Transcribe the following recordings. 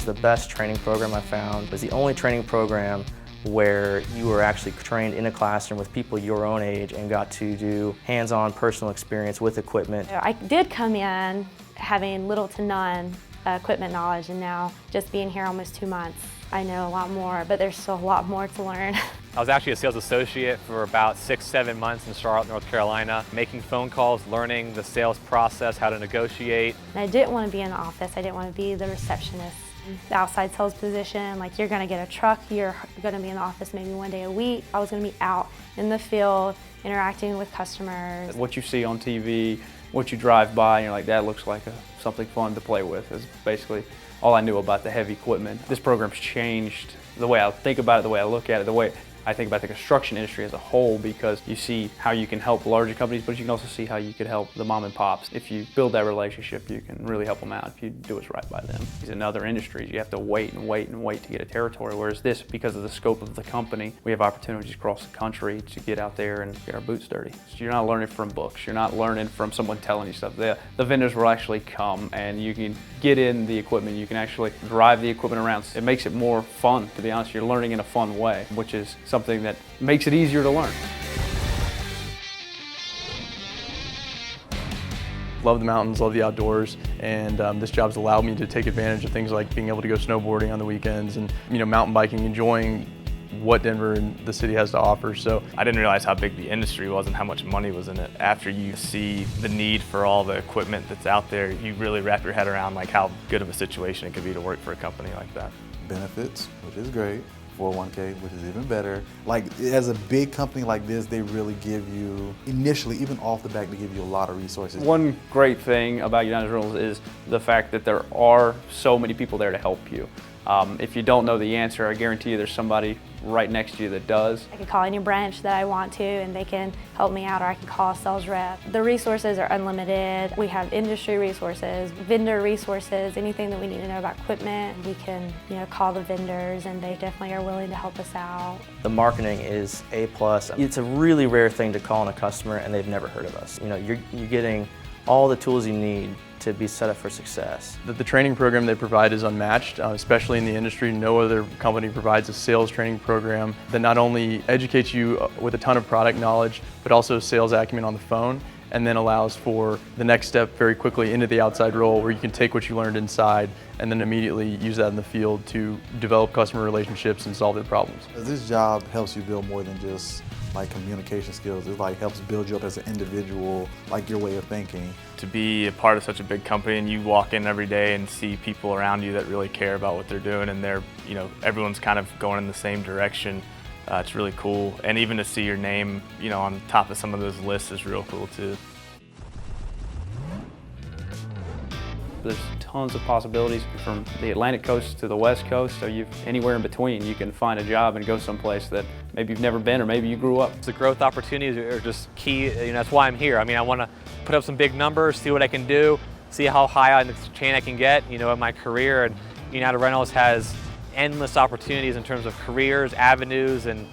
was the best training program I found. It was the only training program where you were actually trained in a classroom with people your own age and got to do hands-on personal experience with equipment. I did come in having little to none equipment knowledge, and now just being here almost 2 months, I know a lot more, but there's still a lot more to learn. I was actually a sales associate for about 6-7 months in Charlotte, North Carolina, making phone calls, learning the sales process, how to negotiate. And I didn't want to be in the office. I didn't want to be the receptionist. The outside sales position, like you're going to get a truck, you're going to be in the office maybe 1 day a week. I was going to be out in the field interacting with customers. What you see on TV, what you drive by, and you're like, that looks like something fun to play with, is basically all I knew about the heavy equipment. This program's changed the way I think about it, the way I look at it, the way I think about the construction industry as a whole, because you see how you can help larger companies, but you can also see how you could help the mom and pops. If you build that relationship, you can really help them out if you do what's right by them. In other industries, you have to wait and wait and wait to get a territory, whereas this, because of the scope of the company, we have opportunities across the country to get out there and get our boots dirty. So you're not learning from books, you're not learning from someone telling you stuff. The vendors will actually come and you can get in the equipment, you can actually drive the equipment around. It makes it more fun, to be honest. You're learning in a fun way, which is something that makes it easier to learn. Love the mountains, love the outdoors, and this job's allowed me to take advantage of things like being able to go snowboarding on the weekends and mountain biking, enjoying what Denver and the city has to offer. So I didn't realize how big the industry was and how much money was in it. After you see the need for all the equipment that's out there, you really wrap your head around like how good of a situation it could be to work for a company like that. Benefits, which is great. 401k, which is even better. Like, as a big company like this, they really give you, initially, even off the back, they give you a lot of resources. One great thing about United Rentals is the fact that there are so many people there to help you. If you don't know the answer, I guarantee you there's somebody right next to you that does. I can call any branch that I want to and they can help me out, or I can call a sales rep. The resources are unlimited. We have industry resources, vendor resources, anything that we need to know about equipment. We can call the vendors and they definitely are willing to help us out. The marketing is A+. It's a really rare thing to call on a customer and they've never heard of us. You're getting all the tools you need to be set up for success. the training program they provide is unmatched, especially in the industry. No other company provides a sales training program that not only educates you with a ton of product knowledge, but also sales acumen on the phone, and then allows for the next step very quickly into the outside role where you can take what you learned inside and then immediately use that in the field to develop customer relationships and solve their problems. This job helps you build more than just like communication skills. It helps build you up as an individual, like your way of thinking. To be a part of such a big company and you walk in every day and see people around you that really care about what they're doing and they're, everyone's kind of going in the same direction, it's really cool. And even to see your name, on top of some of those lists is real cool too. There's tons of possibilities from the Atlantic coast to the West Coast, so anywhere in between you can find a job and go someplace that maybe you've never been or maybe you grew up. The growth opportunities are just key. That's why I'm here. I want to put up some big numbers, see what I can do, see how high on the chain I can get, in my career. And United Rentals has endless opportunities in terms of careers, avenues, and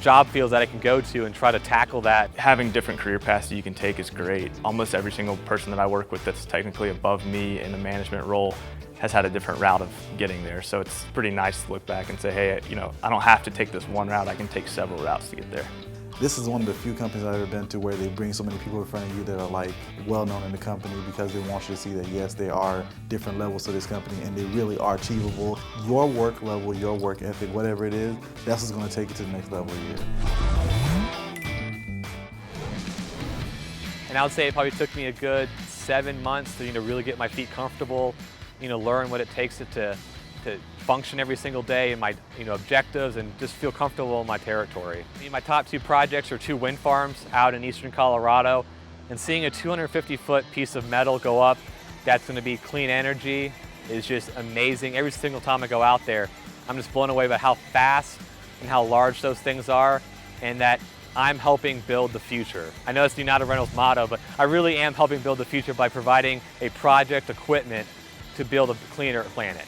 job fields that I can go to and try to tackle that. Having different career paths that you can take is great. Almost every single person that I work with that's technically above me in a management role has had a different route of getting there. So it's pretty nice to look back and say, hey, I don't have to take this one route, I can take several routes to get there. This is one of the few companies I've ever been to where they bring so many people in front of you that are well known in the company, because they want you to see that yes, there are different levels to this company and they really are achievable. Your work level, your work ethic, whatever it is, that's what's going to take you to the next level here. And I would say it probably took me a good 7 months to really get my feet comfortable, learn what it takes to function every single day in my objectives and just feel comfortable in my territory. My top 2 projects are 2 wind farms out in eastern Colorado, and seeing a 250-foot piece of metal go up that's going to be clean energy is just amazing. Every single time I go out there, I'm just blown away by how fast and how large those things are, and that I'm helping build the future. I know it's the United Rentals motto, but I really am helping build the future by providing a project equipment to build a cleaner planet.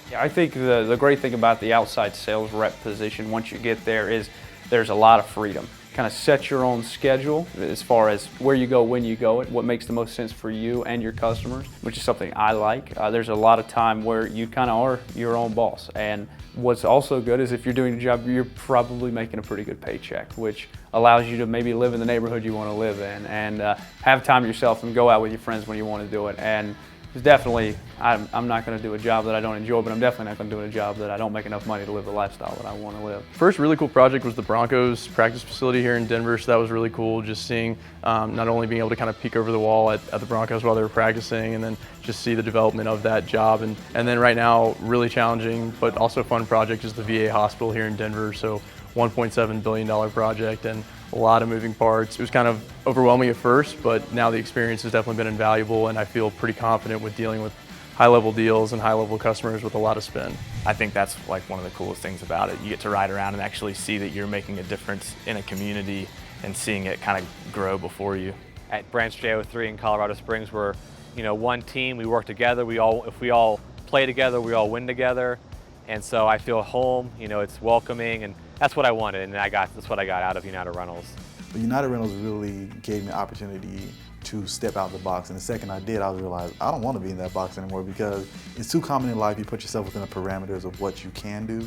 Yeah, I think the great thing about the outside sales rep position once you get there is there's a lot of freedom, kind of set your own schedule as far as where you go, when you go, what makes the most sense for you and your customers, which is something I like. There's a lot of time where you kind of are your own boss. And what's also good is if you're doing a job, you're probably making a pretty good paycheck, which allows you to maybe live in the neighborhood you want to live in and have time to yourself and go out with your friends when you want to do it. And it's definitely, I'm not going to do a job that I don't enjoy, but I'm definitely not going to do a job that I don't make enough money to live the lifestyle that I want to live. First really cool project was the Broncos practice facility here in Denver, so that was really cool, just seeing not only being able to kind of peek over the wall at the Broncos while they were practicing, and then just see the development of that job. And then right now, really challenging but also fun project is the VA hospital here in Denver, so $1.7 billion project and a lot of moving parts. It was kind of overwhelming at first, but now the experience has definitely been invaluable, and I feel pretty confident with dealing with high-level deals and high-level customers with a lot of spend. I think that's like one of the coolest things about it. You get to ride around and actually see that you're making a difference in a community and seeing it kind of grow before you. At Branch J03 in Colorado Springs, we're one team. We work together. If we all play together, we all win together. And so I feel home. It's welcoming, and that's what I wanted, and that's what I got out of United Rentals. But United Rentals really gave me an opportunity to step out the box. And the second I did, I realized I don't want to be in that box anymore, because it's too common in life you put yourself within the parameters of what you can do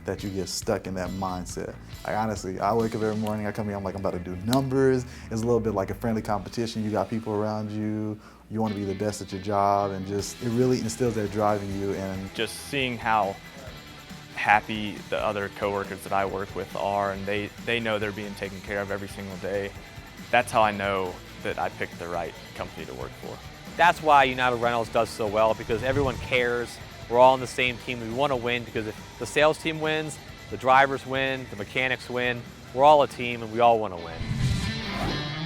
that you get stuck in that mindset. Like honestly, I wake up every morning, I come here, I'm like, I'm about to do numbers. It's a little bit like a friendly competition. You got people around you. You want to be the best at your job, and it really instills that drive in you. And just seeing how happy the other coworkers that I work with are, and they know they're being taken care of every single day. That's how I know that I picked the right company to work for. That's why United Rentals does so well, because everyone cares. We're all on the same team. We want to win, because if the sales team wins, the drivers win, the mechanics win. We're all a team, and we all want to win.